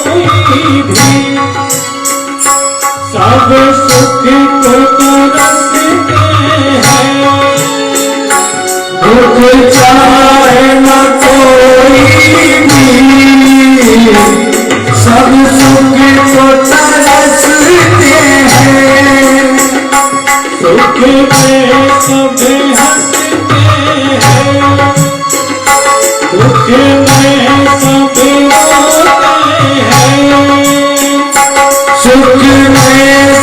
कोई भी सब सुख को तरसते हैं। दुख चाहे न कोई भी सब सुख को तरसते हैं। सुख में सब हंसते हैं, दुख में सब रोते हैं। सुख में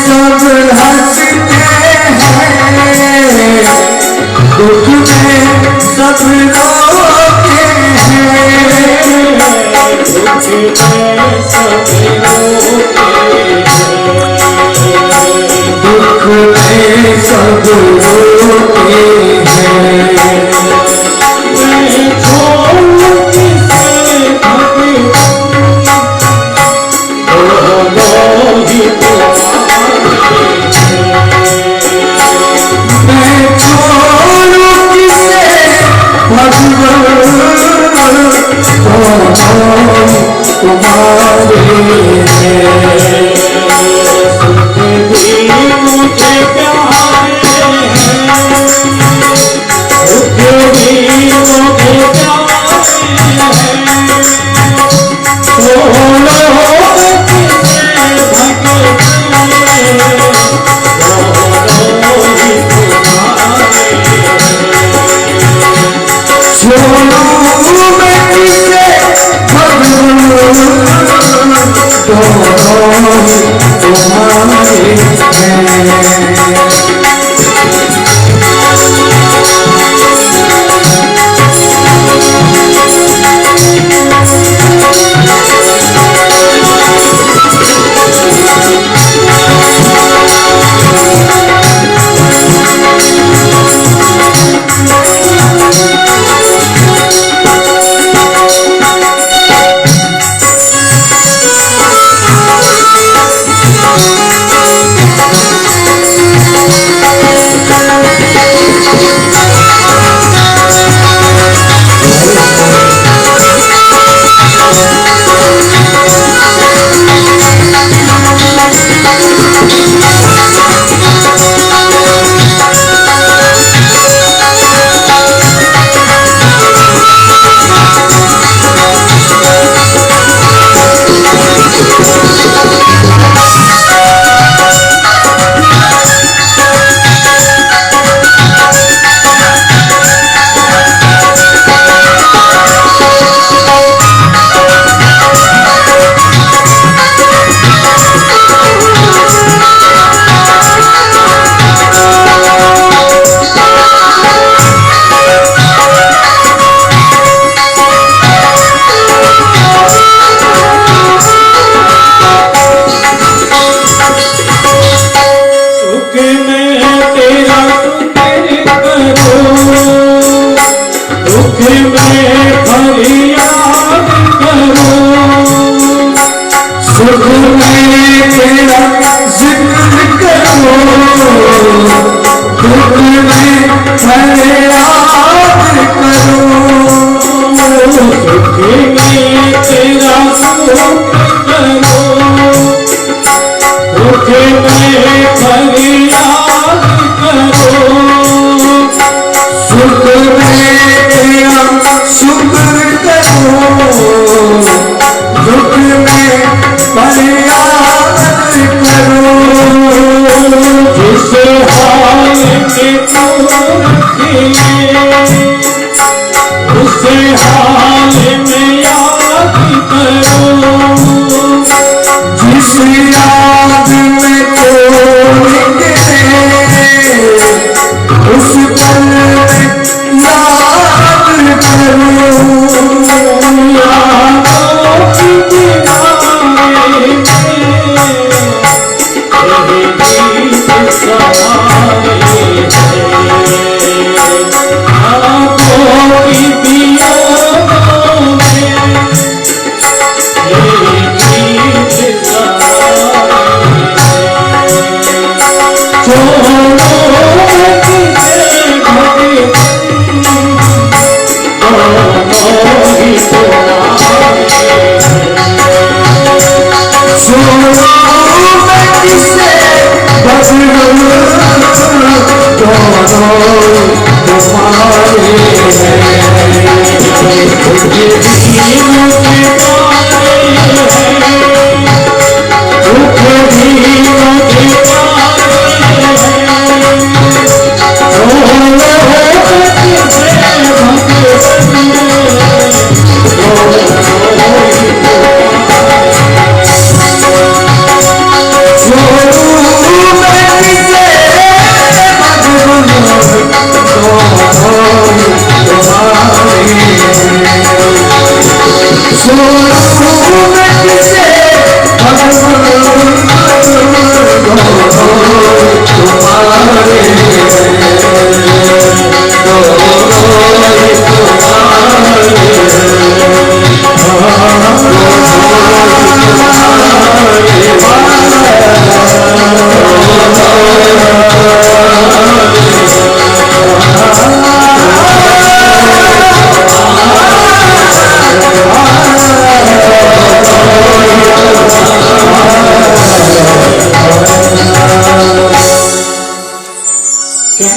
सब हंसते हैं, दुख में सब रोते हैं। दुख में सब रोते हैं, दुख में सब रोते हैं। मैं छोड़ूं किसे भगवान, दोनों ही तुम्हारे हैं। मैं छोड़ूं किसे भगवान, दोनों तुम्हारे हैं। सुख भी मुझे प्यारे हैं, दुख भी मुझे प्यारे हैं। दोनों किसे भगवान, दोनों ही तुम्हारे हैं। छोड़ूं मैं किसे भगवान, दोनों तुम्हारे हैं। सुख में तेरा जिक्र करो, दुख में फरियाद करो। सुख में तेरा शुक्र करो, दुख में फरियाद करो। सुख में तेरा शुक्र करो, दुख में फरियाद करो। जिस हाल में तू रखिए, उस हाल में याद करो। जिस याद में तू निकले, उस पल में याद करो।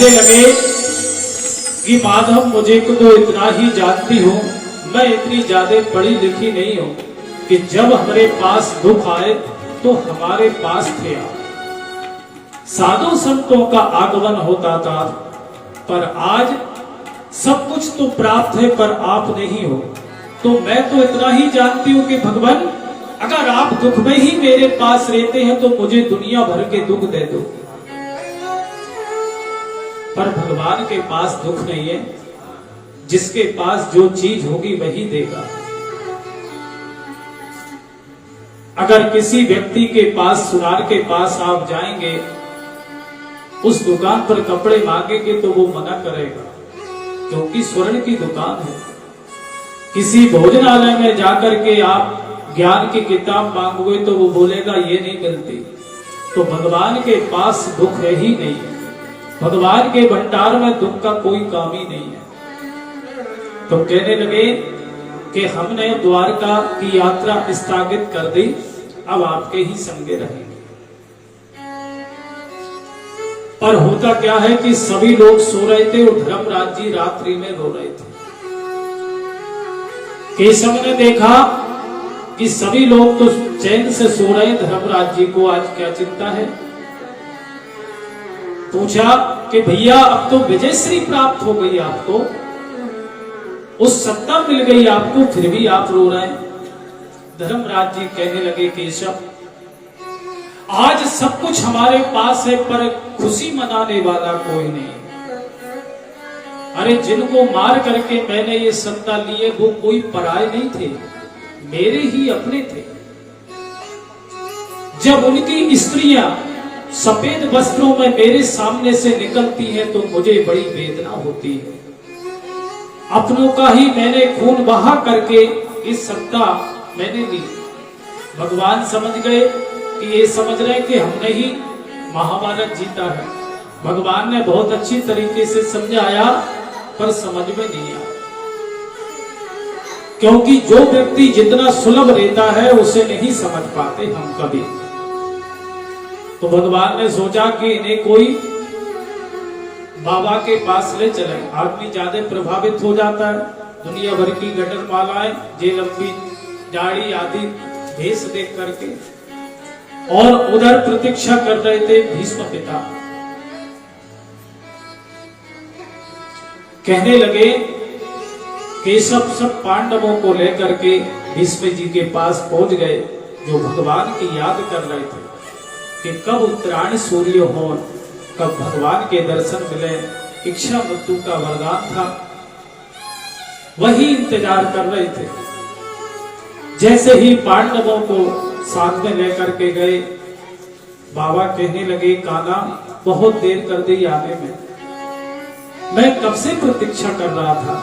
कहने लगे कि माधव मुझे को तो इतना ही जानती हूँ, मैं इतनी ज्यादा पढ़ी लिखी नहीं हूँ कि जब हमारे पास दुख आए तो हमारे पास थे आप। साधु संतों का आगमन होता था, पर आज सब कुछ तो प्राप्त है पर आप नहीं हो। तो मैं तो इतना ही जानती हूँ कि भगवान अगर आप दुख में ही मेरे पास रहते हैं तो मुझे दुनिया भर के दुख दे दो। पर भगवान के पास दुख नहीं है, जिसके पास जो चीज होगी वही देगा। अगर किसी व्यक्ति के पास, सुनार के पास आप जाएंगे, उस दुकान पर कपड़े मांगेंगे तो वो मना करेगा, क्योंकि स्वर्ण की दुकान है। किसी भोजनालय में जाकर के आप ज्ञान की किताब मांगोगे तो वो बोलेगा ये नहीं मिलती। तो भगवान के पास दुख है ही नहीं है, भगवान के भंडार में दुख का कोई काम ही नहीं है। तो कहने लगे कि हमने द्वारका की यात्रा स्थगित कर दी, अब आपके ही संगे रहेंगे। पर होता क्या है कि सभी लोग सो रहे थे और धर्मराज जी रात्रि में रो रहे थे। केशव ने देखा कि सभी लोग तो चैन से सो रहे, धर्मराज जी को आज क्या चिंता है। पूछा कि भैया अब तो विजयश्री प्राप्त हो गई आपको, उस सत्ता मिल गई आपको, फिर भी आप रो रहे हैं। धर्मराज जी कहने लगे केशव आज सब कुछ हमारे पास है पर खुशी मनाने वाला कोई नहीं। अरे जिनको मार करके मैंने ये सत्ता ली है वो कोई पराये नहीं थे, मेरे ही अपने थे। जब उनकी स्त्रियां सफेद वस्त्रों में मेरे सामने से निकलती हैं तो मुझे बड़ी वेदना होती है। अपनों का ही मैंने खून बहा करके इस सत्ता मैंने ली। भगवान समझ गए कि ये समझ रहे कि हमने ही महाभारत जीता है। भगवान ने बहुत अच्छी तरीके से समझाया पर समझ में नहीं आया, क्योंकि जो व्यक्ति जितना सुलभ रहता है उसे नहीं समझ पाते हम कभी। तो भगवान ने सोचा कि इन्हें कोई बाबा के पास ले चले। आदमी ज्यादा प्रभावित हो जाता है, दुनिया भर की गटर मालाएं, जे लंबी दाढ़ी आदि भेष देख करके। और उधर प्रतीक्षा कर रहे थे भीष्म पिता। कहने लगे केशव सब पांडवों को लेकर के भीष्म जी के पास पहुंच गए, जो भगवान की याद कर रहे थे कि कब उत्तरायण सूर्य हो, कब भगवान के दर्शन मिले। इच्छा मृत्यु का वरदान था, वही इंतजार कर रहे थे। जैसे ही पांडवों को साथ में लेकर के गए, बाबा कहने लगे कान्हा बहुत देर कर दी आने में, मैं कब से प्रतीक्षा कर रहा था।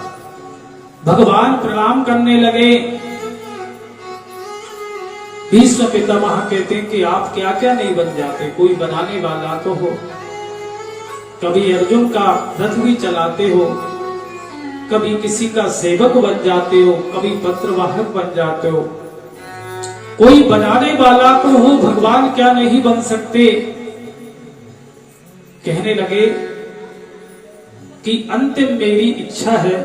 भगवान प्रणाम करने लगे। भीष्म पितामह कहते हैं कि आप क्या क्या नहीं बन जाते, कोई बनाने वाला तो हो। कभी अर्जुन का रथ भी चलाते हो, कभी किसी का सेवक बन जाते हो, कभी पत्रवाहक बन जाते हो। कोई बनाने वाला तो हो, भगवान क्या नहीं बन सकते। कहने लगे कि अंतिम मेरी इच्छा है,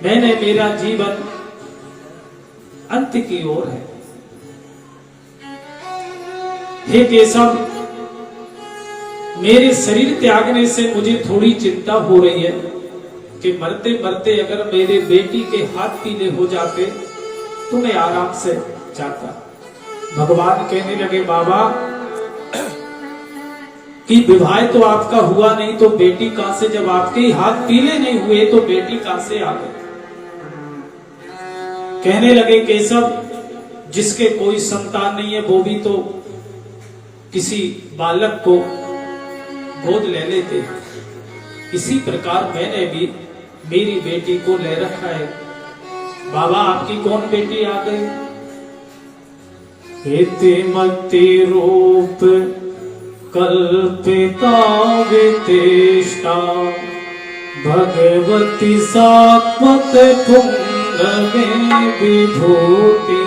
मैंने मेरा जीवन अंत की ओर है। हे केशव, मेरे शरीर त्यागने से मुझे थोड़ी चिंता हो रही है कि मरते मरते अगर मेरे बेटी के हाथ पीले हो जाते तो मैं आराम से जाता। भगवान कहने लगे बाबा कि विवाह तो आपका हुआ नहीं तो बेटी कहां से, जब आपके ही हाथ पीले नहीं हुए तो बेटी कहां से आ गई। कहने लगे केशव, जिसके कोई संतान नहीं है वो भी तो किसी बालक को गोद ले लेते हैं, इसी प्रकार मैंने भी मेरी बेटी को ले रखा है। बाबा आपकी कौन बेटी आ गई? हेते मति रूप कल्पिता वितेष्टा भगवती सात्मत पुंगवे विभूति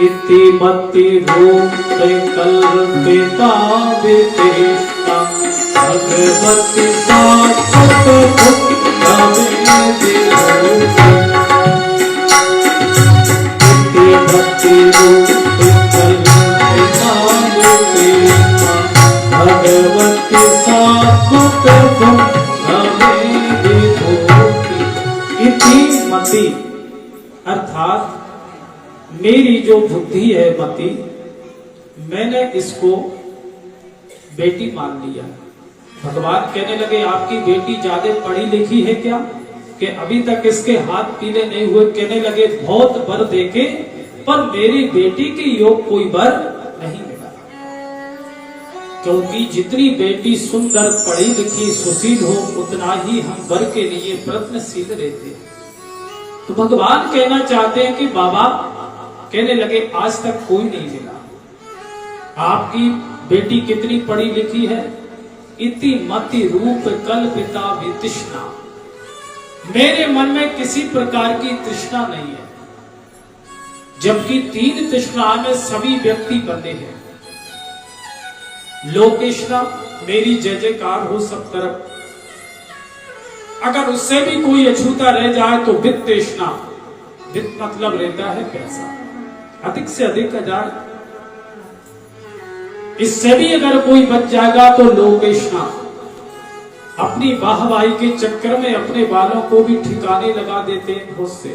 इति मति रूप कल्पिता वितेष्टा भगवती सात भुक्त गावे देवों भक्ति रूप कलते भगवती साकुत इति मति अर्थात मेरी जो बुद्धि है मति, मैंने इसको बेटी मान लिया। भगवान कहने लगे आपकी बेटी ज्यादा पढ़ी लिखी है क्या, कि अभी तक इसके हाथ पीले नहीं हुए। कहने लगे बहुत वर देखे पर मेरी बेटी के योग कोई वर नहीं मिला, क्योंकि जितनी बेटी सुंदर पढ़ी लिखी सुशील हो उतना ही हम वर के लिए प्रयत्नशील रहते हैं। तो भगवान कहना चाहते हैं कि बाबा, कहने लगे आज तक कोई नहीं मिला। आपकी बेटी कितनी पढ़ी लिखी है? इति मति रूप कल्पिता वितृष्णा, मेरे मन में किसी प्रकार की तृष्णा नहीं है, जबकि 3 तृष्णा में सभी व्यक्ति बंधे हैं। लोकेष्णा, मेरी जय जयकार हो सब तरफ, अगर उससे भी कोई अछूता रह जाए तो वित्तेष्णा, वित्त मतलब रहता है पैसा, अधिक से अधिक 1000, इससे भी अगर कोई बच जाएगा तो लोकेष्णा, अपनी वाहवाही के चक्कर में अपने बालों को भी ठिकाने लगा देते हैं बहुत से।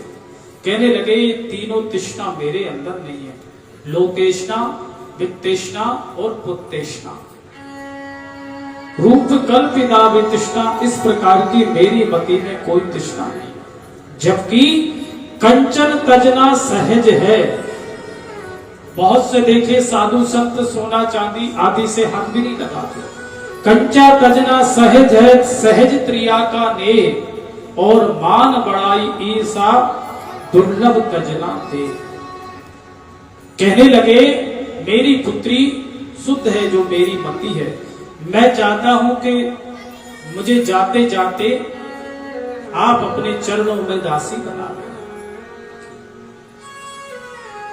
कहने लगे ये तीनों तृष्णा मेरे अंदर नहीं है, लोकेष्णा, वित्तेष्णा और पुत्तेष्णा। रूप कल्पिता वितृष्णा, इस प्रकार की मेरी मति में कोई तृष्णा नहीं, जबकि कंचन तजना सहज है। बहुत से देखे साधु संत सोना चांदी आदि से हाथ भी नहीं लगाते। कंचा तजना सहज है, सहज त्रिया का ने, और मान बड़ाई ईसा दुर्लभ तजना दे। कहने लगे मेरी पुत्री शुद्ध है जो मेरी मति है, मैं चाहता हूं कि मुझे जाते जाते आप अपने चरणों में दासी बना लें।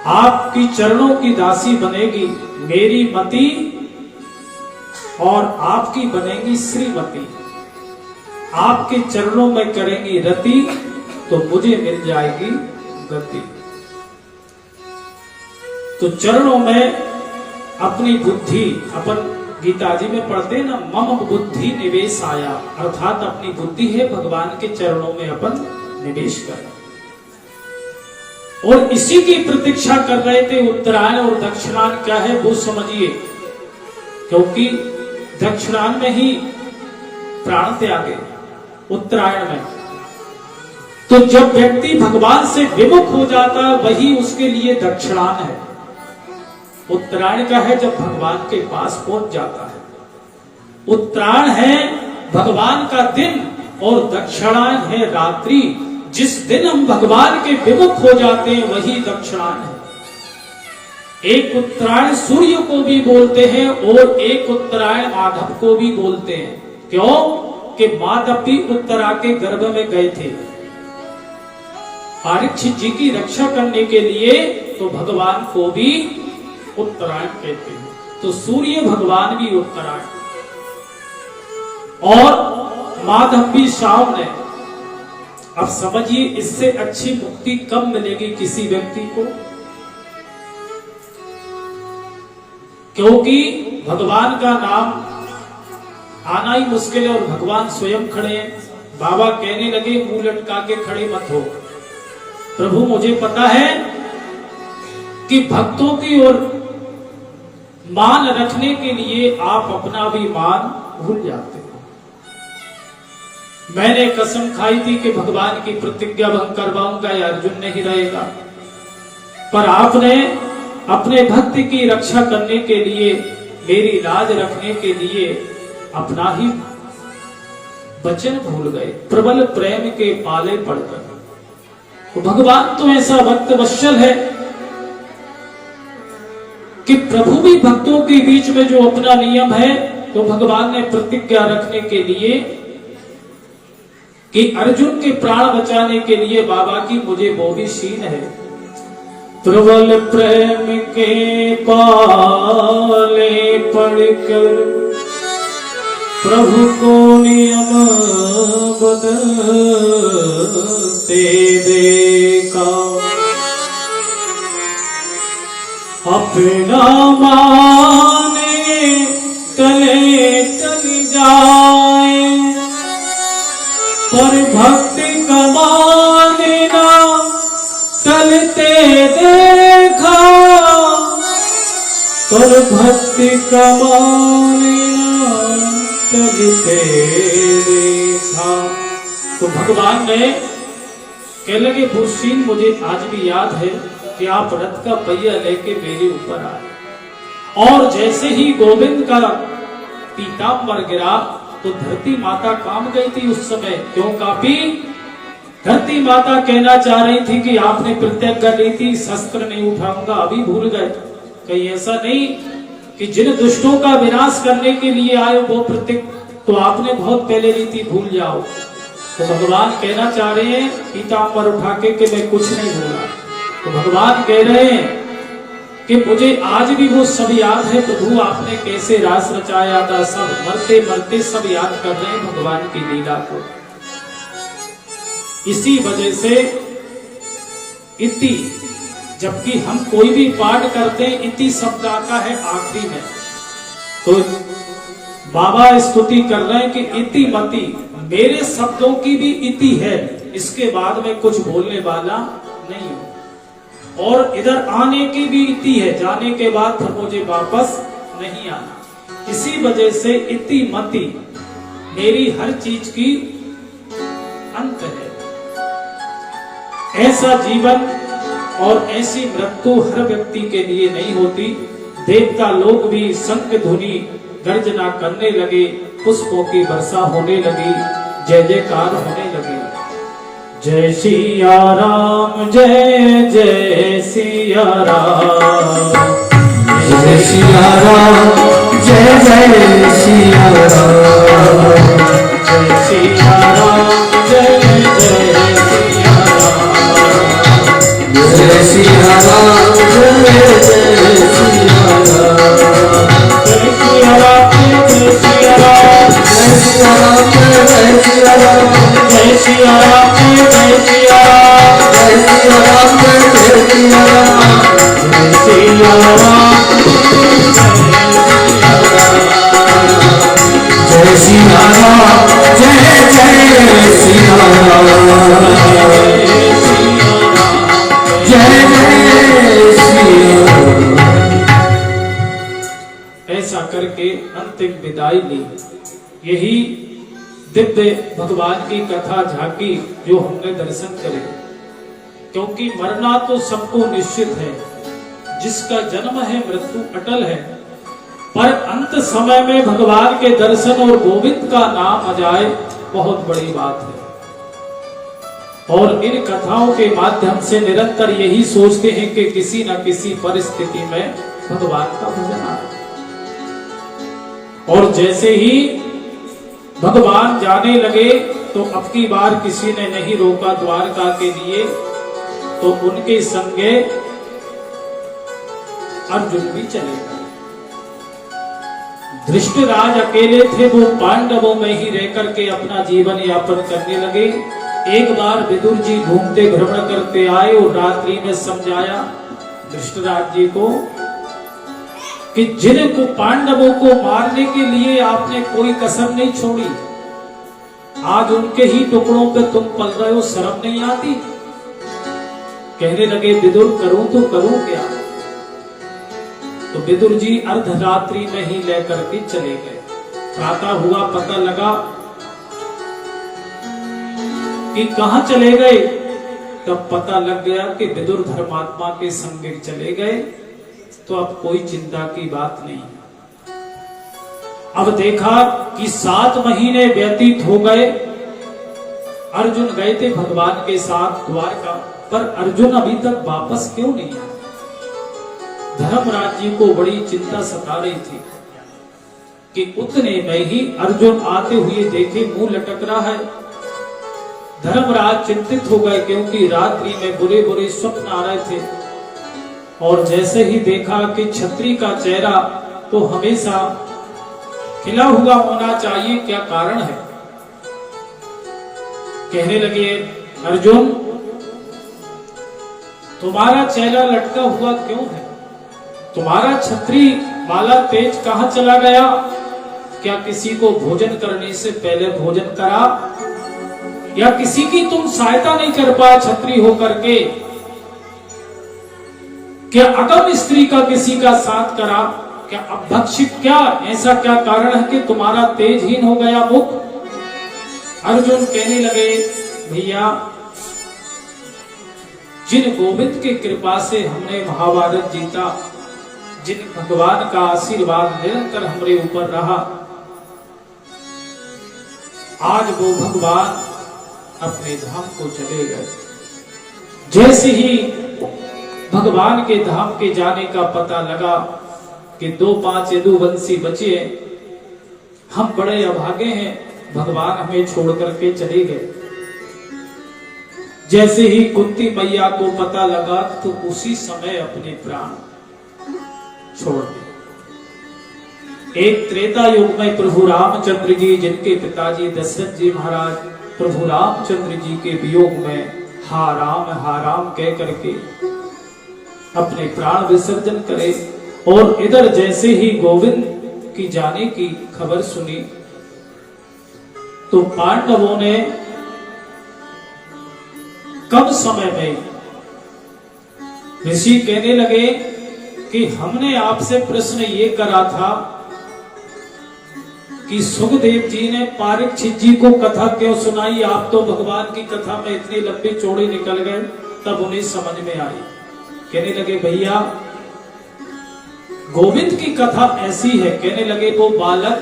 आपकी चरणों की दासी बनेगी मेरी मति, और आपकी बनेगी श्रीमती। आपके चरणों में करेंगी रति, तो मुझे मिल जाएगी गति। तो चरणों में अपनी बुद्धि, अपन गीता जी में पढ़ते ना, मम बुद्धि निवेश आया, अर्थात अपनी बुद्धि है भगवान के चरणों में अपन निवेश करें। और इसी की प्रतीक्षा कर रहे थे। उत्तरायण और दक्षिणायन क्या है वो समझिए, क्योंकि दक्षिणायन में ही प्राण त्यागे, उत्तरायण में। तो जब व्यक्ति भगवान से विमुख हो जाता है वही उसके लिए दक्षिणायन है। उत्तरायण का है जब भगवान के पास पहुंच जाता है। उत्तरायण है भगवान का दिन और दक्षिणायन है रात्रि। जिस दिन हम भगवान के विमुख हो जाते हैं वही दक्षिणायन है। एक उत्तरायण सूर्य को भी बोलते हैं और एक उत्तरायण माधव को भी बोलते हैं। क्यों? कि माधव भी उत्तरा के गर्भ में गए थे परीक्षित जी की रक्षा करने के लिए, तो भगवान को भी उत्तरायण कहते हैं। तो सूर्य भगवान भी उत्तरायण और माधव भी शाम ने। अब समझिए इससे अच्छी मुक्ति कब मिलेगी किसी व्यक्ति को, क्योंकि भगवान का नाम आना ही मुश्किल है और भगवान स्वयं खड़े हैं। बाबा कहने लगे मुंह लटका के खड़े मत हो, प्रभु मुझे पता है कि भक्तों की ओर मान रखने के लिए आप अपना भी मान भूल जाते हो। मैंने कसम खाई थी कि भगवान की प्रतिज्ञा भंग करवाऊंगा या अर्जुन नहीं रहेगा, पर आपने अपने भक्त की रक्षा करने के लिए, मेरी लाज रखने के लिए अपना ही वचन भूल गए, प्रबल प्रेम के पाले पड़कर। तो भगवान तो ऐसा भक्त वत्सल है कि प्रभु भी भक्तों के बीच में जो अपना नियम है, तो भगवान ने प्रतिज्ञा रखने के लिए कि अर्जुन के प्राण बचाने के लिए बाबा की मुझे वो भी सीन है। प्रबल प्रेम के पाले पड़कर प्रभु को नियम बदलते देखा, अपना माने टले टल जाए, पर भक्ति कमाने ना टलते देखा, पर भक्ति कमाने ना टलते देखा। तो भगवान ने कह लगे बुर्शीन मुझे आज भी याद है कि आप रथ का पहिया लेके मेरे ऊपर आए, और जैसे ही गोविंद का पीतांबर गिरा तो धरती माता काम गई थी उस समय। क्यों कापी? धरती माता कहना चाह रही थी कि आपने प्रतिज्ञा ली थी शस्त्र नहीं उठाऊंगा, अभी भूल गए? कहीं ऐसा नहीं कि जिन दुष्टों का विनाश करने के लिए आए वो प्रतिज्ञा तो आपने बहुत पहले ली थी, भूल जाओ। तो भगवान कहना चाह रहे हैं पीतांबर उठा के कि मैं कुछ नहीं भूला। तो भगवान कह रहे हैं कि मुझे आज भी वो सब याद है प्रभु, आपने कैसे रास रचाया था, सब मरते मरते सब याद कर रहे हैं भगवान की लीला को। इसी वजह से इति, जबकि हम कोई भी पाठ करते हैं इति शब्द आता है आखिरी में, तो बाबा स्तुति कर रहे हैं कि इति मति, मेरे शब्दों की भी इति है, इसके बाद में कुछ बोलने वाला नहीं हूं, और इधर आने की भी इति है, जाने के बाद फिर मुझे वापस नहीं आना। इसी वजह से इति मति, मेरी हर चीज की अंत है। ऐसा जीवन और ऐसी मृत्यु हर व्यक्ति के लिए नहीं होती। देवता लोग भी शंख ध्वनि गर्जना करने लगे, पुष्पों की वर्षा होने लगी, जय जयकार होने लगे। जय सिया राम, जय जय सिया राम, जय सिया राम, जय जय सिया राम, जय सिया राम, जय जय सिया राम, जय सिया राम, जय जय सिया राम, जय सिया राम, जय सिया राम, जय सिया राम, जय सिया राम, जय सिया राम, जय सिया राम, जय सिया राम, जय सिया राम, जय सिया राम, जय सिया राम, जय जय सिया राम, जय जय सिया राम। ऐसा करके अंतिम विदाई ली। यही दिव्य भगवान की कथा झांकी जो हमने दर्शन करे, क्योंकि मरना तो सबको निश्चित है, जिसका जन्म है मृत्यु अटल है, पर अंत समय में भगवान के दर्शन और गोविंद का नाम आ जाए बहुत बड़ी बात है। और इन कथाओं के माध्यम से निरंतर यही सोचते हैं कि किसी न किसी परिस्थिति में भगवान का भजन आए। और जैसे ही भगवान जाने लगे तो अब की बार किसी ने नहीं रोका द्वारका के लिए, तो उनके संगे अर्जुन भी चले गए। धृष्टराज अकेले थे, वो पांडवों में ही रह करके अपना जीवन यापन करने लगे। एक बार विदुर जी घूमते भ्रमण करते आए और रात्रि में समझाया धृष्टराज जी को कि जिनको पांडवों को मारने के लिए आपने कोई कसर नहीं छोड़ी, आज उनके ही टुकड़ों पे तुम पल रहे हो, शर्म नहीं आती? कहने लगे विदुर करूं तो करूं क्या? तो विदुर जी अर्धरात्रि में ही लेकर के चले गए। प्रातः हुआ, पता लगा कि कहां चले गए, तब पता लग गया कि विदुर धर्मात्मा के संग चले गए। तो अब कोई चिंता की बात नहीं। अब देखा कि 7 महीने व्यतीत हो गए। अर्जुन गए थे भगवान के साथ द्वारका, पर अर्जुन अभी तक वापस क्यों नहीं आया? धर्मराज जी को बड़ी चिंता सता रही थी कि उतने में ही अर्जुन आते हुए देखे मुंह लटक रहा है। धर्मराज चिंतित हो गए, क्योंकि रात्रि में बुरे बुरे स्वप्न आ रहे थे। और जैसे ही देखा कि छत्री का चेहरा तो हमेशा खिला हुआ होना चाहिए, क्या कारण है? कहने लगे, अर्जुन तुम्हारा चेहरा लटका हुआ क्यों है? तुम्हारा छतरी वाला तेज कहां चला गया? क्या किसी को भोजन करने से पहले भोजन करा, या किसी की तुम सहायता नहीं कर पाए छतरी होकर के? क्या अगम स्त्री का किसी का साथ करा? क्या अभक्षित, क्या ऐसा क्या कारण है कि तुम्हारा तेजहीन हो गया मुख? अर्जुन कहने लगे, भैया जिन गोविंद की कृपा से हमने महाभारत जीता, जिन भगवान का आशीर्वाद निरंतर हमारे ऊपर रहा, आज वो भगवान अपने धाम को चले गए। जैसे ही भगवान के धाम के जाने का पता लगा कि 2-5 यदुवंशी बचे, हम बड़े अभागे हैं, भगवान हमें छोड़ करके चले गए। जैसे ही कुंती मैया को पता लगा तो उसी समय अपने प्राण छोड़ दिए। एक त्रेता युग में प्रभु रामचंद्र जी, जिनके पिताजी दशरथ जी महाराज प्रभु रामचंद्र जी के वियोग में हा राम कह करके अपने प्राण विसर्जन करे, और इधर जैसे ही गोविंद की जाने की खबर सुनी तो पांडवों ने कम समय में, ऋषि कहने लगे कि हमने आपसे प्रश्न ये करा था कि सुखदेव जी ने परीक्षित जी को कथा क्यों सुनाई, आप तो भगवान की कथा में इतनी लंबी चौड़ी निकल गए। तब उन्हें समझ में आई, कहने लगे भैया गोविंद की कथा ऐसी है। कहने लगे वो बालक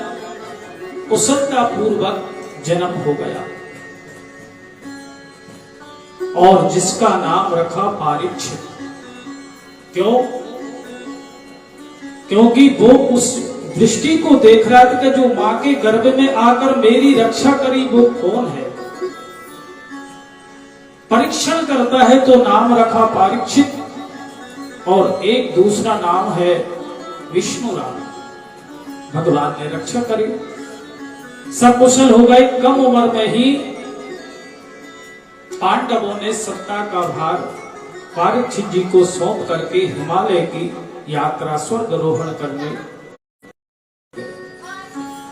कुशलता पूर्वक जन्म हो गया और जिसका नाम रखा परीक्षित। क्यों? क्योंकि वो उस दृष्टि को देख रहा था कि जो मां के गर्भ में आकर मेरी रक्षा करी वो कौन है। परीक्षण करता है तो नाम रखा परीक्षित, और एक दूसरा नाम है विष्णु राम। भगवान ने रक्षा करी, सब कुशल हो गए। कम उम्र में ही पांडवों ने सत्ता का भार परीक्षित जी को सौंप करके हिमालय की यात्रा स्वर्गारोहण करने।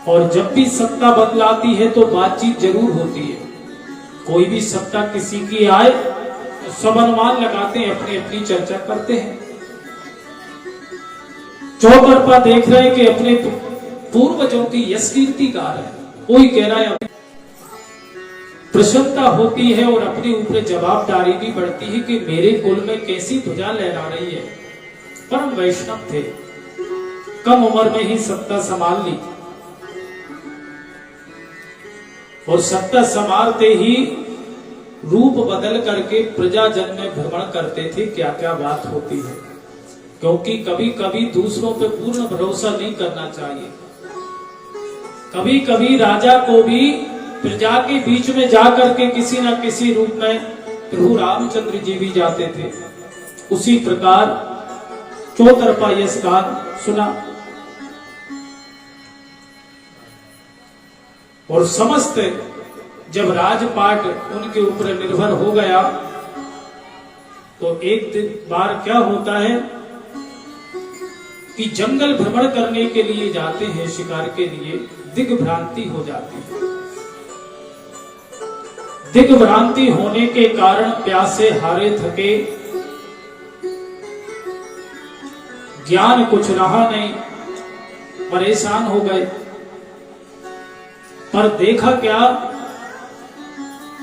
और जब भी सत्ता बदलाती है तो बातचीत जरूर होती है। कोई भी सत्ता किसी की आए तो सब अनुमान लगाते हैं, अपनी अपनी चर्चा करते हैं। चौतरफा देख रहे हैं कि अपने पूर्वजों की यश कीर्ति गा रहे हैं। कोई कह रहा है, प्रसन्नता होती है और अपने ऊपर जवाबदारी भी बढ़ती है कि मेरे कुल में कैसी ध्वजा लहरा रही है। परम वैष्णव थे, कम उम्र में ही सत्ता संभाल ली, और सत्ता संभालते ही रूप बदल करके प्रजाजन में भ्रमण करते थे, क्या क्या बात होती है। क्योंकि कभी कभी दूसरों पे पूर्ण भरोसा नहीं करना चाहिए। कभी कभी राजा को भी प्रजा के बीच में जाकर के किसी न किसी रूप में, प्रभु रामचंद्र जी भी जाते थे। उसी प्रकार चौतरफा यश गान सुना और समस्त जब राजपाट उनके ऊपर निर्भर हो गया तो एक दिन बार क्या होता है कि जंगल भ्रमण करने के लिए जाते हैं, शिकार के लिए, दिग्भ्रांति हो जाती है। दिग्भ्रांति होने के कारण प्यासे हारे थके, ज्ञान कुछ रहा नहीं, परेशान हो गए। पर देखा क्या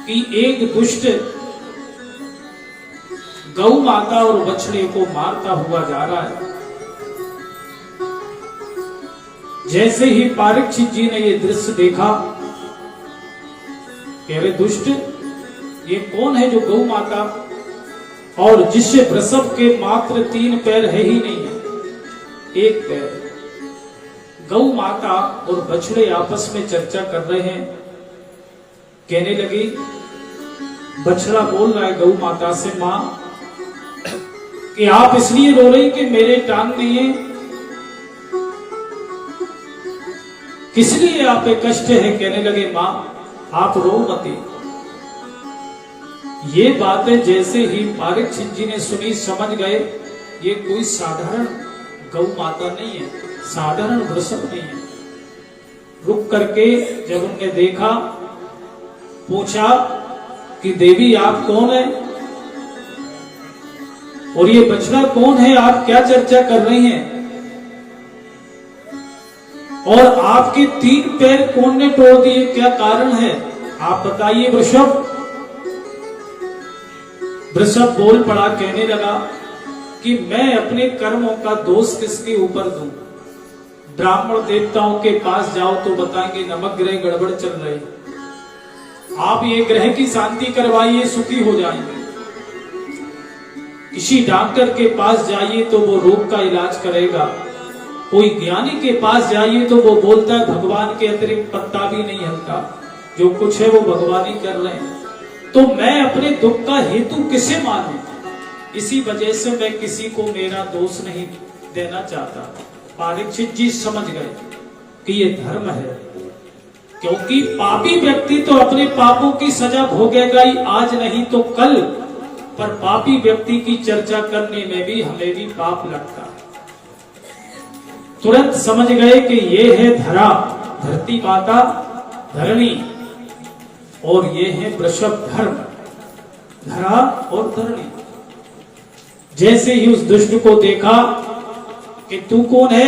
कि एक दुष्ट गौ माता और बछड़े को मारता हुआ जा रहा है। जैसे ही परीक्षित जी ने ये दृश्य देखा, कह रहे दुष्ट, ये कौन है जो गौ माता और जिससे प्रसव के मात्र 3 पैर है ही नहीं है, 1 पैर। गौ माता और बछड़े आपस में चर्चा कर रहे हैं। कहने लगी, बछड़ा बोल रहा है गौ माता से, मां कि आप इसलिए रो रही कि मेरे टांग नहीं है। किस लिए आप पे कष्ट है? कहने लगे मां आप रो मती। ये बातें जैसे ही परीक्षित जी ने सुनी, समझ गए ये कोई साधारण गौ माता नहीं है, साधारण वृषभ नहीं है। रुक करके जब उनने देखा, पूछा कि देवी आप कौन है और ये बछड़ा कौन है? आप क्या चर्चा कर रही हैं? और आपके 3 पैर कौन ने तोड़ दिए? क्या कारण है? आप बताइए वृषभ। वृषभ बोल पड़ा, कहने लगा कि मैं अपने कर्मों का दोष किसके ऊपर दूं? ब्राह्मण देवताओं के पास जाओ तो बताएंगे नमक ग्रह गड़बड़ चल रही, आप ये ग्रह की शांति करवाइए, सुखी हो जाएंगे। किसी डॉक्टर के पास जाइए तो वो रोग का इलाज करेगा, कोई ज्ञानी के पास जाइए तो वो बोलता है भगवान के अतिरिक्त पत्ता भी नहीं हिलता, जो कुछ है वो भगवान ही कर रहे हैं। तो मैं अपने दुख का हेतु किसे मानूं? इसी वजह से मैं किसी को मेरा दोष नहीं देना चाहता। परीक्षित जी समझ गए कि ये धर्म है, क्योंकि पापी व्यक्ति तो अपने पापों की सजा भोगेगा ही, आज नहीं तो कल। पर पापी व्यक्ति की चर्चा करने में भी हमें भी पाप लगता है। तुरंत समझ गए कि ये है धरा, धरती माता धरणी, और ये है वृषभ धर्म, धरा और धरणी। जैसे ही उस दुष्ट को देखा कि तू कौन है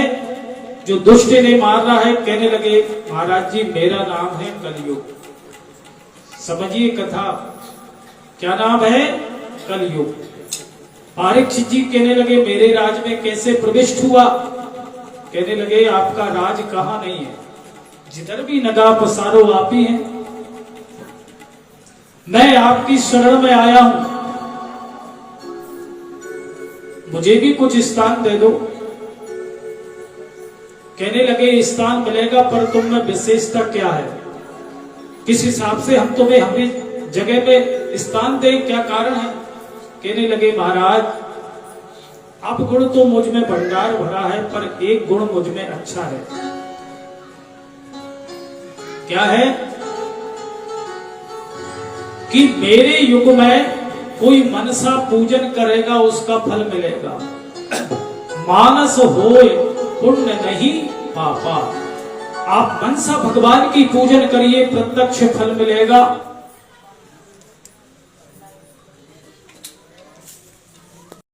जो दुष्ट ने मार रहा है, कहने लगे महाराज जी मेरा नाम है कलयुग। समझिए कथा, क्या नाम है? कलयुग। परीक्षित जी कहने लगे मेरे राज में कैसे प्रविष्ट हुआ? कहने लगे आपका राज कहां नहीं है, जिधर भी नगाह पसारो आप ही हैं। मैं आपकी शरण में आया हूं, मुझे भी कुछ स्थान दे दो। कहने लगे स्थान मिलेगा, पर तुम में विशेषता क्या है? किस हिसाब से हम तुम्हें हमें जगह पे स्थान दें, क्या कारण है? कहने लगे महाराज अब गुण तो मुझ में भंडार भरा है, पर एक गुण मुझ में अच्छा है। क्या है? कि मेरे युग में कोई मनसा पूजन करेगा उसका फल मिलेगा। मानस होए पुण्य नहीं पापा। आप मनसा भगवान की पूजन करिए, प्रत्यक्ष फल मिलेगा।